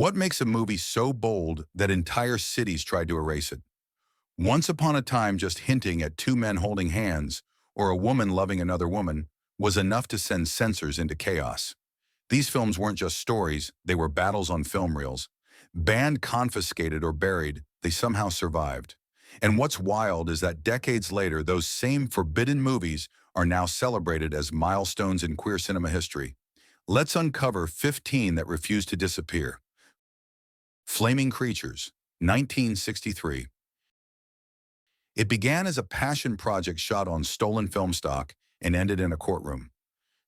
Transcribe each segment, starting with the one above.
What makes a movie so bold that entire cities tried to erase it? Once Upon a Time just hinting at two men holding hands or a woman loving another woman was enough to send censors into chaos. These films weren't just stories, they were battles on film reels. Banned, confiscated, or buried, they somehow survived. And what's wild is that decades later, those same forbidden movies are now celebrated as milestones in queer cinema history. Let's uncover 15 that refuse to disappear. Flaming Creatures, 1963. It began as a passion project shot on stolen film stock and ended in a courtroom.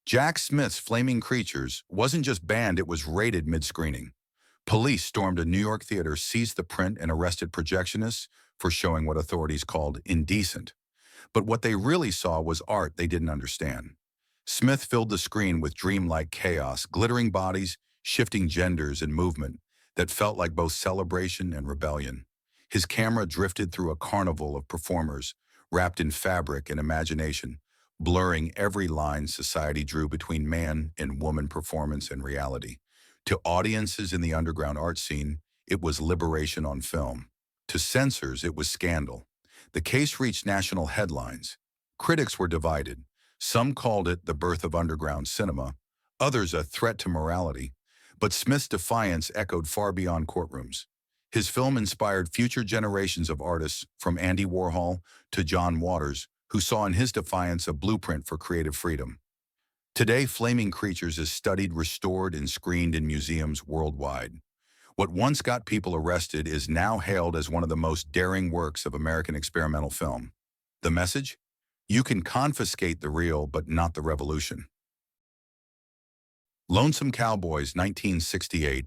Jack Smith's Flaming Creatures wasn't just banned, it was raided mid-screening. Police stormed a New York theater, seized the print, and arrested projectionists for showing what authorities called indecent. But what they really saw was art they didn't understand. Smith filled the screen with dreamlike chaos, glittering bodies, shifting genders, and movement that felt like both celebration and rebellion. His camera drifted through a carnival of performers, wrapped in fabric and imagination, blurring every line society drew between man and woman performance and reality. To audiences in the underground art scene, it was liberation on film. To censors, it was scandal. The case reached national headlines. Critics were divided. Some called it the birth of underground cinema, others a threat to morality. But Smith's defiance echoed far beyond courtrooms. His film inspired future generations of artists, from Andy Warhol to John Waters, who saw in his defiance a blueprint for creative freedom. Today, Flaming Creatures is studied, restored, and screened in museums worldwide. What once got people arrested is now hailed as one of the most daring works of American experimental film. The message? You can confiscate the real, but not the revolution. Lonesome Cowboys, 1968.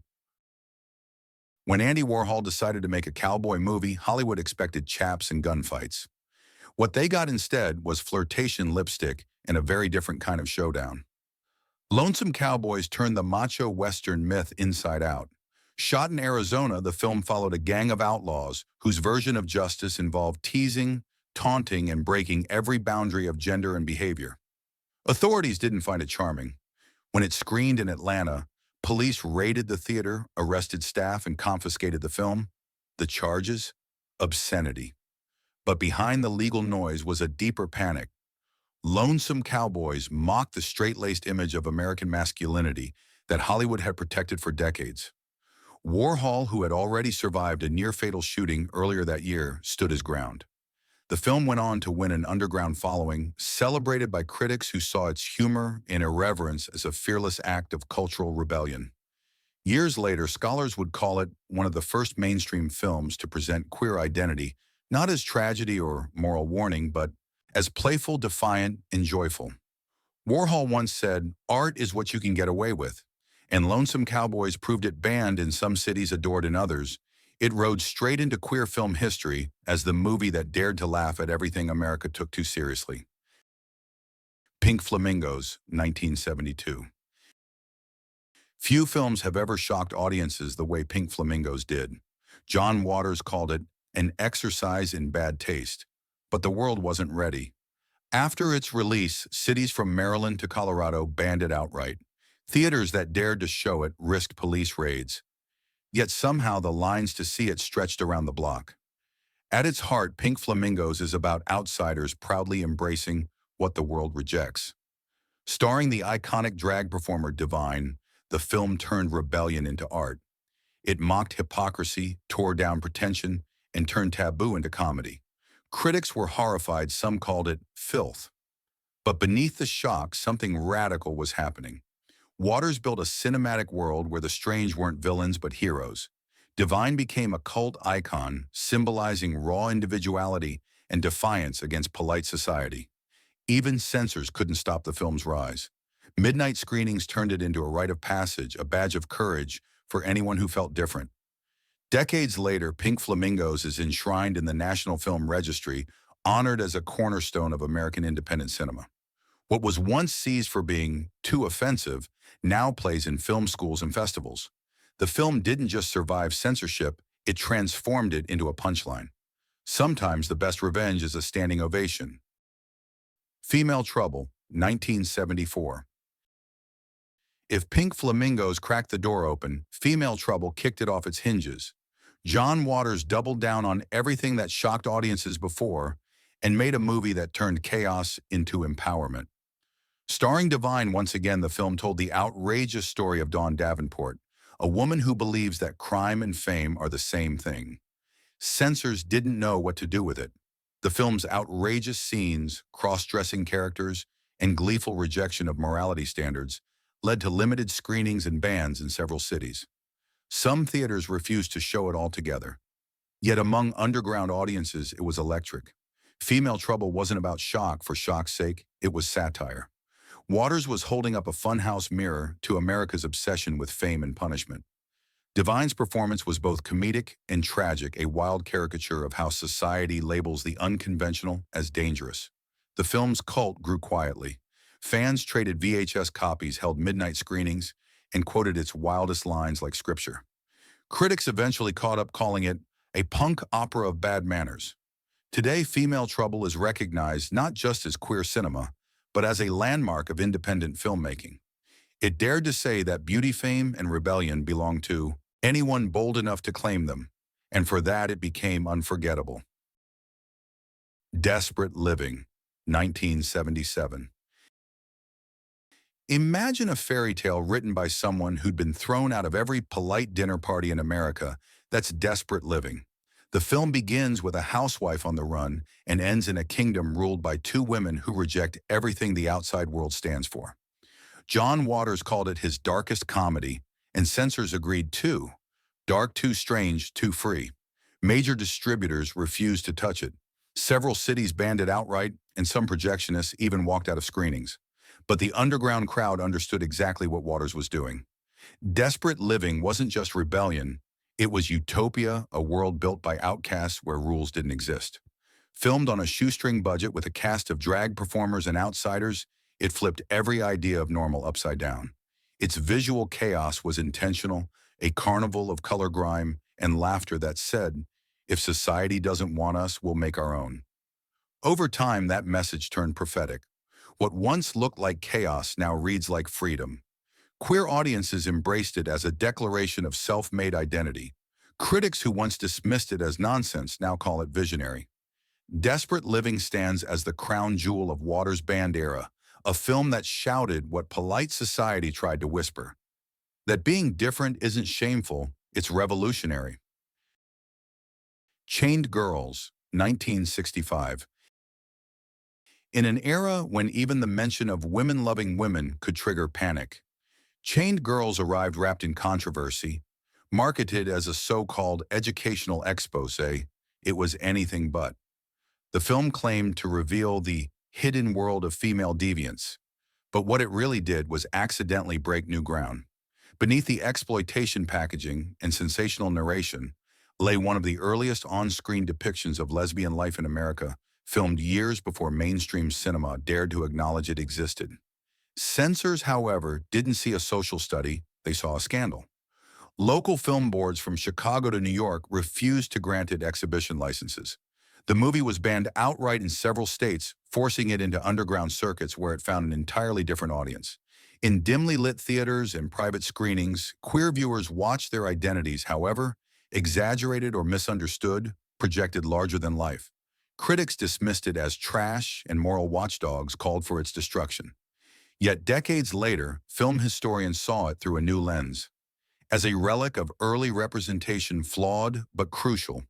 When Andy Warhol decided to make a cowboy movie, Hollywood expected chaps and gunfights. What they got instead was flirtation, lipstick, and a very different kind of showdown. Lonesome Cowboys turned the macho Western myth inside out. Shot in Arizona, the film followed a gang of outlaws whose version of justice involved teasing, taunting, and breaking every boundary of gender and behavior. Authorities didn't find it charming. When it screened in Atlanta, police raided the theater, arrested staff, and confiscated the film. The charges? Obscenity. But behind the legal noise was a deeper panic. Lonesome Cowboys mocked the straight-laced image of American masculinity that Hollywood had protected for decades. Warhol, who had already survived a near-fatal shooting earlier that year, stood his ground. The film went on to win an underground following, celebrated by critics who saw its humor and irreverence as a fearless act of cultural rebellion. Years later, scholars would call it one of the first mainstream films to present queer identity, not as tragedy or moral warning, but as playful, defiant, and joyful. Warhol once said, "Art is what you can get away with," and Lonesome Cowboys proved it. Banned in some cities, adored in others. It rode straight into queer film history as the movie that dared to laugh at everything America took too seriously. Pink Flamingos, 1972. Few films have ever shocked audiences the way Pink Flamingos did. John Waters called it an exercise in bad taste, but the world wasn't ready. After its release, cities from Maryland to Colorado banned it outright. Theaters that dared to show it risked police raids. Yet somehow the lines to see it stretched around the block. At its heart, Pink Flamingos is about outsiders proudly embracing what the world rejects. Starring the iconic drag performer Divine, the film turned rebellion into art. It mocked hypocrisy, tore down pretension, and turned taboo into comedy. Critics were horrified, some called it filth. But beneath the shock, something radical was happening. Waters built a cinematic world where the strange weren't villains but heroes. Divine became a cult icon, symbolizing raw individuality and defiance against polite society. Even censors couldn't stop the film's rise. Midnight screenings turned it into a rite of passage, a badge of courage for anyone who felt different. Decades later, Pink Flamingos is enshrined in the National Film Registry, honored as a cornerstone of American independent cinema. What was once seized for being too offensive now plays in film schools and festivals. The film didn't just survive censorship, it transformed it into a punchline. Sometimes the best revenge is a standing ovation. Female Trouble, 1974. If Pink Flamingos cracked the door open, Female Trouble kicked it off its hinges. John Waters doubled down on everything that shocked audiences before and made a movie that turned chaos into empowerment. Starring Divine once again, the film told the outrageous story of Dawn Davenport, a woman who believes that crime and fame are the same thing. Censors didn't know what to do with it. The film's outrageous scenes, cross-dressing characters, and gleeful rejection of morality standards led to limited screenings and bans in several cities. Some theaters refused to show it altogether. Yet among underground audiences, it was electric. Female Trouble wasn't about shock for shock's sake, it was satire. Waters was holding up a funhouse mirror to America's obsession with fame and punishment. Divine's performance was both comedic and tragic, a wild caricature of how society labels the unconventional as dangerous. The film's cult grew quietly. Fans traded VHS copies, held midnight screenings, and quoted its wildest lines like scripture. Critics eventually caught up, calling it a punk opera of bad manners. Today, Female Trouble is recognized not just as queer cinema, but as a landmark of independent filmmaking. It dared to say that beauty, fame, and rebellion belonged to anyone bold enough to claim them, and for that it became unforgettable. Desperate Living, 1977. Imagine a fairy tale written by someone who'd been thrown out of every polite dinner party in America. That's desperate living. The film begins with a housewife on the run and ends in a kingdom ruled by two women who reject everything the outside world stands for. John Waters called it his darkest comedy, and censors agreed too. Dark, too strange, too free. Major distributors refused to touch it. Several cities banned it outright, and some projectionists even walked out of screenings. But the underground crowd understood exactly what Waters was doing. Desperate Living wasn't just rebellion, it was utopia, a world built by outcasts where rules didn't exist. Filmed on a shoestring budget with a cast of drag performers and outsiders, it flipped every idea of normal upside down. Its visual chaos was intentional, a carnival of color, grime, and laughter that said, if society doesn't want us, we'll make our own. Over time, that message turned prophetic. What once looked like chaos now reads like freedom. Queer audiences embraced it as a declaration of self-made identity. Critics who once dismissed it as nonsense now call it visionary. Desperate Living stands as the crown jewel of Waters' band era, a film that shouted what polite society tried to whisper. That being different isn't shameful, it's revolutionary. Chained Girls, 1965. In an era when even the mention of women-loving women could trigger panic, Chained Girls arrived wrapped in controversy. Marketed as a so-called educational expose, it was anything but. The film claimed to reveal the hidden world of female deviance, but what it really did was accidentally break new ground. Beneath the exploitation packaging and sensational narration lay one of the earliest on-screen depictions of lesbian life in America, filmed years before mainstream cinema dared to acknowledge it existed. Censors, however, didn't see a social study, they saw a scandal. Local film boards from Chicago to New York refused to grant it exhibition licenses. The movie was banned outright in several states, forcing it into underground circuits where it found an entirely different audience. In dimly lit theaters and private screenings, queer viewers watched their identities, however, exaggerated or misunderstood, projected larger than life. Critics dismissed it as trash, and moral watchdogs called for its destruction. Yet decades later, film historians saw it through a new lens. As a relic of early representation, flawed but crucial,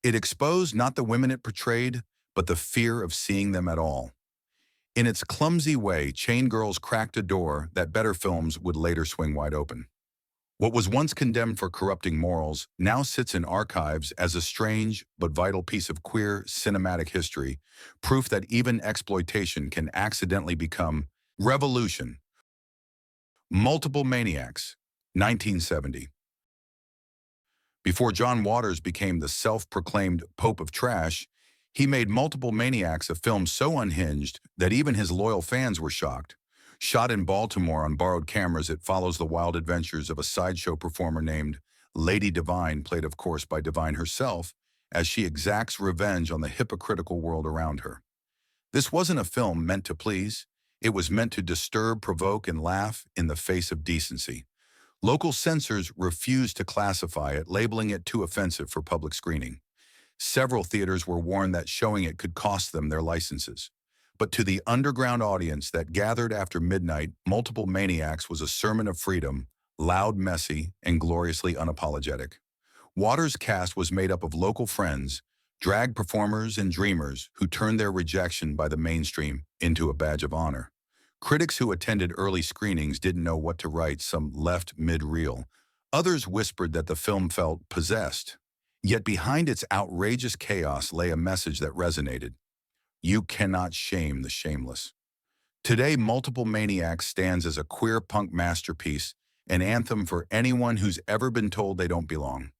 it exposed not the women it portrayed, but the fear of seeing them at all. In its clumsy way, Chained Girls cracked a door that better films would later swing wide open. What was once condemned for corrupting morals now sits in archives as a strange but vital piece of queer cinematic history, proof that even exploitation can accidentally become revolution. Multiple Maniacs, 1970. Before John Waters became the self-proclaimed Pope of Trash, he made Multiple Maniacs a film so unhinged that even his loyal fans were shocked. Shot in Baltimore on borrowed cameras, it follows the wild adventures of a sideshow performer named Lady Divine, played of course by Divine herself, as she exacts revenge on the hypocritical world around her. This wasn't a film meant to please. It was meant to disturb, provoke, and laugh in the face of decency. Local censors refused to classify it, labeling it too offensive for public screening. Several theaters were warned that showing it could cost them their licenses. But to the underground audience that gathered after midnight, Multiple Maniacs was a sermon of freedom, loud, messy, and gloriously unapologetic. Waters' cast was made up of local friends, drag performers, and dreamers who turned their rejection by the mainstream into a badge of honor. Critics who attended early screenings didn't know what to write, some left mid-reel. Others whispered that the film felt possessed. Yet behind its outrageous chaos lay a message that resonated. You cannot shame the shameless. Today, Multiple Maniacs stands as a queer punk masterpiece, an anthem for anyone who's ever been told they don't belong.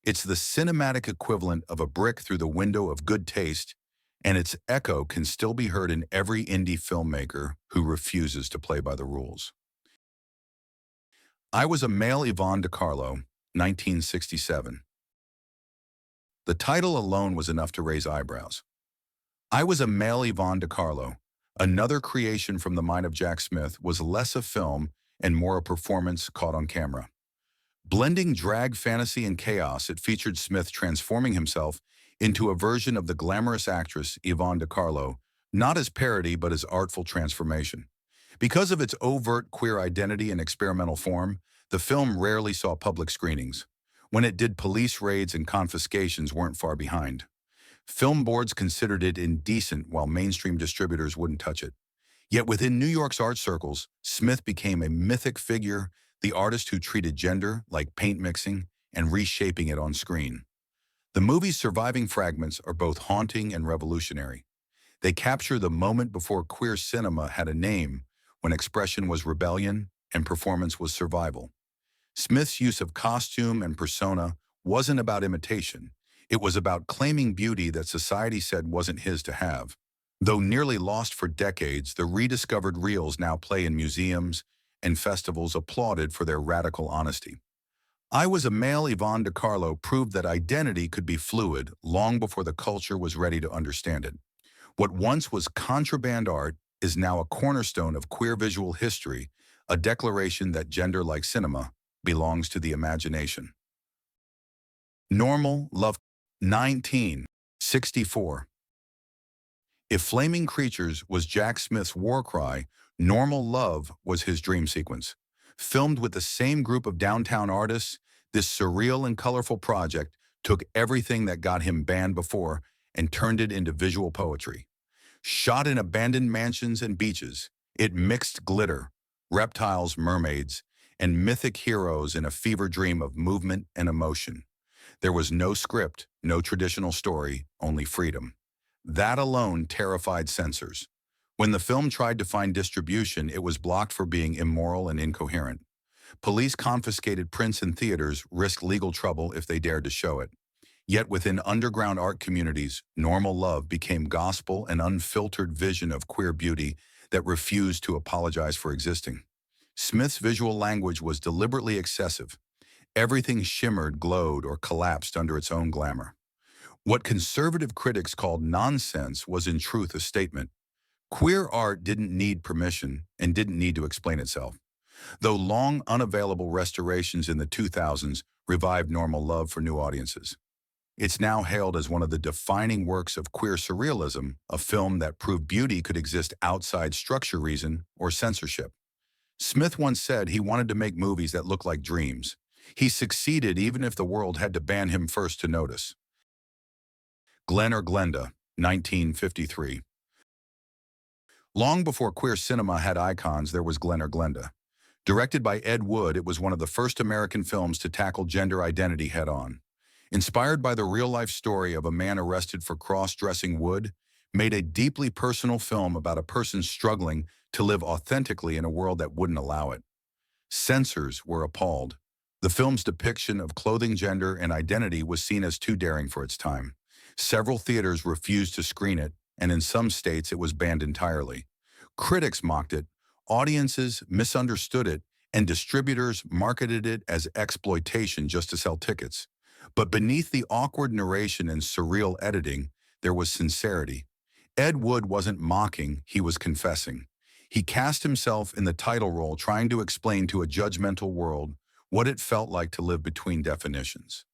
It's the cinematic equivalent of a brick through the window of good taste, and its echo can still be heard in every indie filmmaker who refuses to play by the rules. I Was a Male Yvonne Carlo, 1967. The title alone was enough to raise eyebrows. I Was a Male Yvonne Carlo, another creation from the mind of Jack Smith, was less a film and more a performance caught on camera. Blending drag, fantasy, and chaos, it featured Smith transforming himself into a version of the glamorous actress Yvonne Carlo, not as parody but as artful transformation. Because of its overt queer identity and experimental form, the film rarely saw public screenings. When it did, police raids and confiscations weren't far behind. Film boards considered it indecent while mainstream distributors wouldn't touch it. Yet within New York's art circles, Smith became a mythic figure, the artist who treated gender like paint mixing and reshaping it on screen. The movie's surviving fragments are both haunting and revolutionary. They capture the moment before queer cinema had a name, when expression was rebellion and performance was survival. Smith's use of costume and persona wasn't about imitation. It was about claiming beauty that society said wasn't his to have. Though nearly lost for decades, the rediscovered reels now play in museums and festivals applauded for their radical honesty. I Was a Male Yvonne Carlo proved that identity could be fluid long before the culture was ready to understand it. What once was contraband art is now a cornerstone of queer visual history, a declaration that gender, like cinema, belongs to the imagination. Normal Love, 1964. If Flaming Creatures was Jack Smith's war cry, Normal Love was his dream sequence. Filmed with the same group of downtown artists, this surreal and colorful project took everything that got him banned before and turned it into visual poetry. Shot in abandoned mansions and beaches, it mixed glitter, reptiles, mermaids, and mythic heroes in a fever dream of movement and emotion. There was no script, no traditional story, only freedom. That alone terrified censors. When the film tried to find distribution, it was blocked for being immoral and incoherent. Police confiscated prints in theaters, risked legal trouble if they dared to show it. Yet within underground art communities, Normal Love became gospel and unfiltered vision of queer beauty that refused to apologize for existing. Smith's visual language was deliberately excessive. Everything shimmered, glowed, or collapsed under its own glamour. What conservative critics called nonsense was in truth a statement. Queer art didn't need permission and didn't need to explain itself. Though long unavailable restorations in the 2000s revived Normal Love for new audiences. It's now hailed as one of the defining works of queer surrealism, a film that proved beauty could exist outside structure, reason, or censorship. Smith once said he wanted to make movies that look like dreams. He succeeded even if the world had to ban him first to notice. Glen or Glenda, 1953. Long before queer cinema had icons, there was Glen or Glenda. Directed by Ed Wood, it was one of the first American films to tackle gender identity head-on. Inspired by the real-life story of a man arrested for cross-dressing Wood, made a deeply personal film about a person struggling to live authentically in a world that wouldn't allow it. Censors were appalled. The film's depiction of clothing, gender, and identity was seen as too daring for its time. Several theaters refused to screen it, and in some states it was banned entirely. Critics mocked it, audiences misunderstood it, and distributors marketed it as exploitation just to sell tickets. But beneath the awkward narration and surreal editing, there was sincerity. Ed Wood wasn't mocking, he was confessing. He cast himself in the title role trying to explain to a judgmental world what it felt like to live between definitions.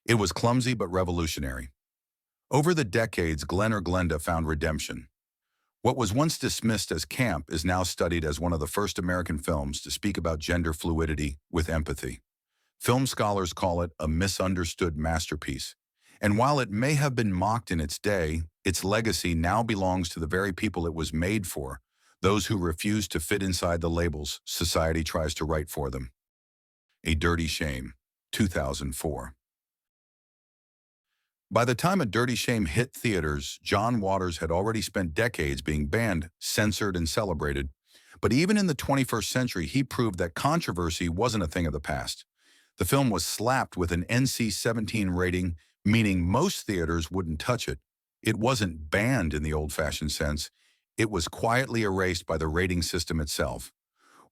It was clumsy but revolutionary. Over the decades, Glen or Glenda found redemption. What was once dismissed as camp is now studied as one of the first American films to speak about gender fluidity with empathy. Film scholars call it a misunderstood masterpiece. And while it may have been mocked in its day, its legacy now belongs to the very people it was made for, those who refuse to fit inside the labels society tries to write for them. A Dirty Shame, 2004. By the time A Dirty Shame hit theaters, John Waters had already spent decades being banned, censored, and celebrated. But even in the 21st century, he proved that controversy wasn't a thing of the past. The film was slapped with an NC-17 rating, meaning most theaters wouldn't touch it. It wasn't banned in the old-fashioned sense. It was quietly erased by the rating system itself.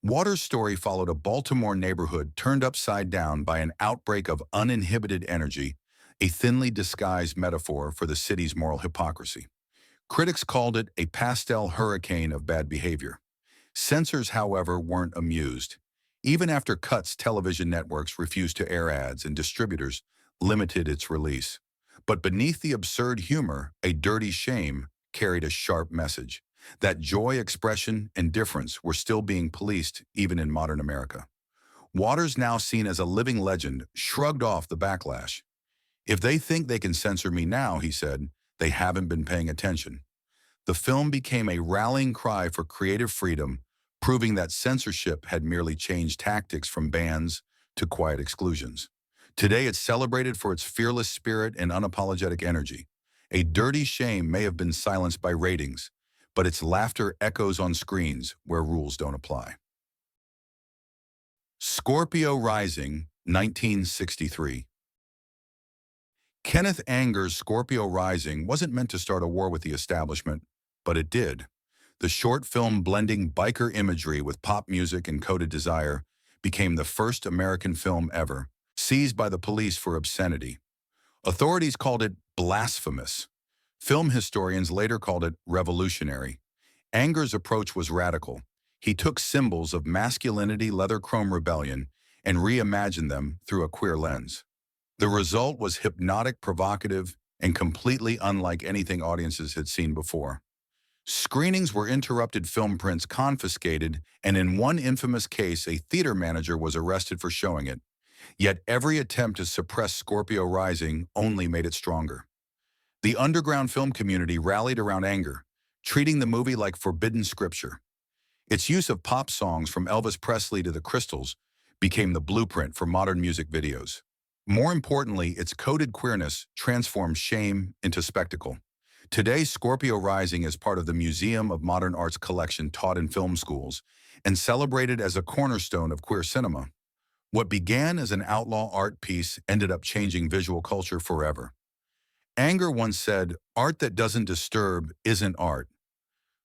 Waters' story followed a Baltimore neighborhood turned upside down by an outbreak of uninhibited energy, a thinly disguised metaphor for the city's moral hypocrisy. Critics called it a pastel hurricane of bad behavior. Censors, however, weren't amused. Even after cuts, television networks refused to air ads and distributors limited its release. But beneath the absurd humor, A Dirty Shame carried a sharp message that joy, expression, and difference were still being policed even in modern America. Waters, now seen as a living legend, shrugged off the backlash. "If they think they can censor me now," he said, "they haven't been paying attention." The film became a rallying cry for creative freedom, proving that censorship had merely changed tactics from bans to quiet exclusions. Today, it's celebrated for its fearless spirit and unapologetic energy. A Dirty Shame may have been silenced by ratings, but its laughter echoes on screens where rules don't apply. Scorpio Rising, 1963. Kenneth Anger's Scorpio Rising wasn't meant to start a war with the establishment, but it did. The short film, blending biker imagery with pop music and coded desire, became the first American film ever seized by the police for obscenity. Authorities called it blasphemous. Film historians later called it revolutionary. Anger's approach was radical. He took symbols of masculinity, leather chrome rebellion, and reimagined them through a queer lens. The result was hypnotic, provocative, and completely unlike anything audiences had seen before. Screenings were interrupted, film prints confiscated, and in one infamous case, a theater manager was arrested for showing it. Yet every attempt to suppress Scorpio Rising only made it stronger. The underground film community rallied around Anger, treating the movie like forbidden scripture. Its use of pop songs from Elvis Presley to the Crystals became the blueprint for modern music videos. More importantly, its coded queerness transformed shame into spectacle. Today, Scorpio Rising is part of the Museum of Modern Art's collection taught in film schools and celebrated as a cornerstone of queer cinema. What began as an outlaw art piece ended up changing visual culture forever. Anger once said, "Art that doesn't disturb isn't art."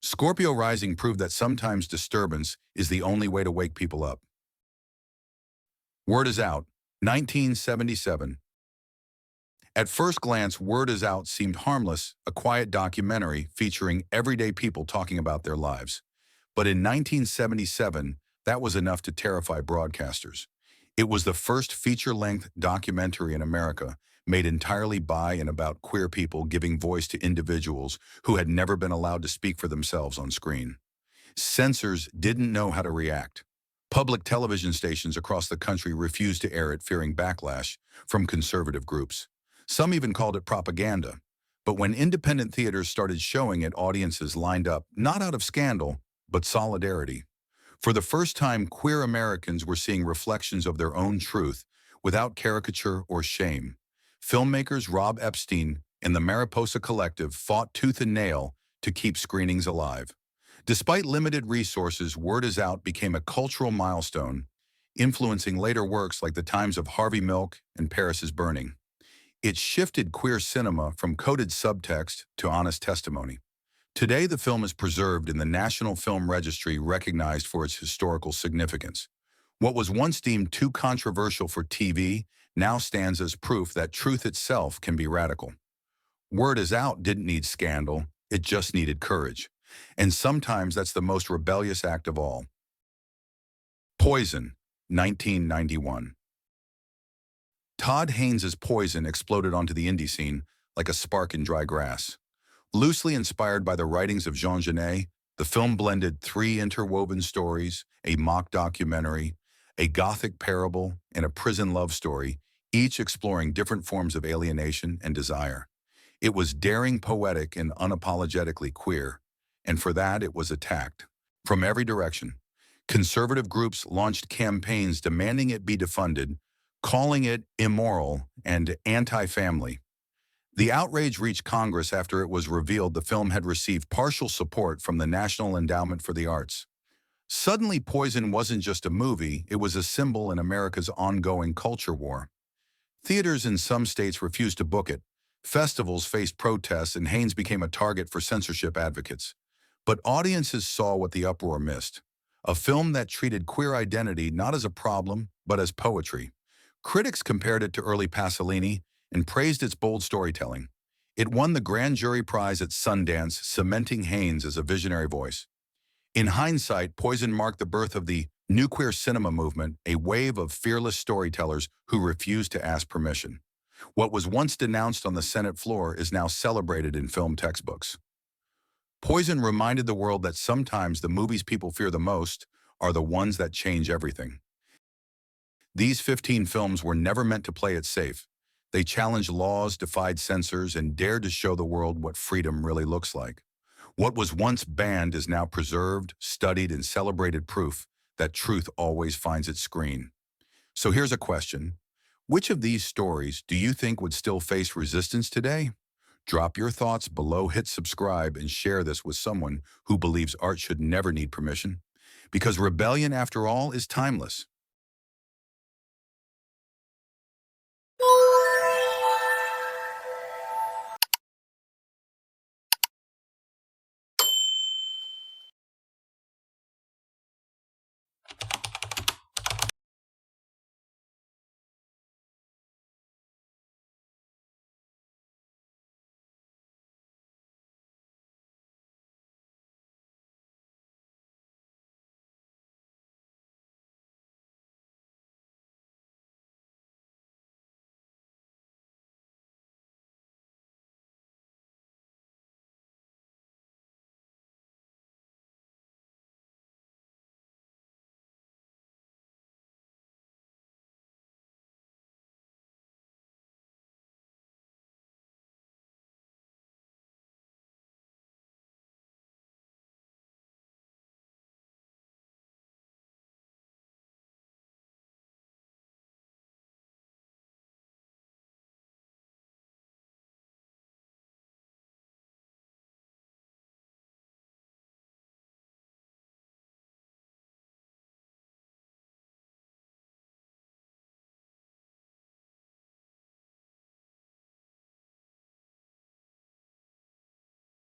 Scorpio Rising proved that sometimes disturbance is the only way to wake people up. Word Is Out, 1977. At first glance, Word Is Out seemed harmless, a quiet documentary featuring everyday people talking about their lives. But in 1977, that was enough to terrify broadcasters. It was the first feature-length documentary in America made entirely by and about queer people, giving voice to individuals who had never been allowed to speak for themselves on screen. Censors didn't know how to react. Public television stations across the country refused to air it, fearing backlash from conservative groups. Some even called it propaganda. But when independent theaters started showing it, audiences lined up, not out of scandal, but solidarity. For the first time, queer Americans were seeing reflections of their own truth without caricature or shame. Filmmakers Rob Epstein and the Mariposa Collective fought tooth and nail to keep screenings alive. Despite limited resources, Word Is Out became a cultural milestone, influencing later works like The Times of Harvey Milk and Paris is Burning. It shifted queer cinema from coded subtext to honest testimony. Today, the film is preserved in the National Film Registry, recognized for its historical significance. What was once deemed too controversial for TV now stands as proof that truth itself can be radical. Word Is Out didn't need scandal, it just needed courage. And sometimes that's the most rebellious act of all. Poison, 1991. Todd Haynes's Poison exploded onto the indie scene like a spark in dry grass. Loosely inspired by the writings of Jean Genet, the film blended three interwoven stories, a mock documentary, a gothic parable, and a prison love story, each exploring different forms of alienation and desire. It was daring, poetic, and unapologetically queer, and for that it was attacked. From every direction, conservative groups launched campaigns demanding it be defunded, calling it immoral and anti-family. The outrage reached Congress after it was revealed the film had received partial support from the National Endowment for the Arts. Suddenly, Poison wasn't just a movie, it was a symbol in America's ongoing culture war. Theaters in some states refused to book it. Festivals faced protests, and Haynes became a target for censorship advocates. But audiences saw what the uproar missed. A film that treated queer identity not as a problem, but as poetry. Critics compared it to early Pasolini and praised its bold storytelling. It won the Grand Jury Prize at Sundance, cementing Haynes as a visionary voice. In hindsight, Poison marked the birth of the new queer cinema movement, a wave of fearless storytellers who refused to ask permission. What was once denounced on the Senate floor is now celebrated in film textbooks. Poison reminded the world that sometimes the movies people fear the most are the ones that change everything. These 15 films were never meant to play it safe. They challenged laws, defied censors, and dared to show the world what freedom really looks like. What was once banned is now preserved, studied, and celebrated, proof that truth always finds its screen. So here's a question. Which of these stories do you think would still face resistance today? Drop your thoughts below, hit subscribe, and share this with someone who believes art should never need permission. Because rebellion, after all, is timeless.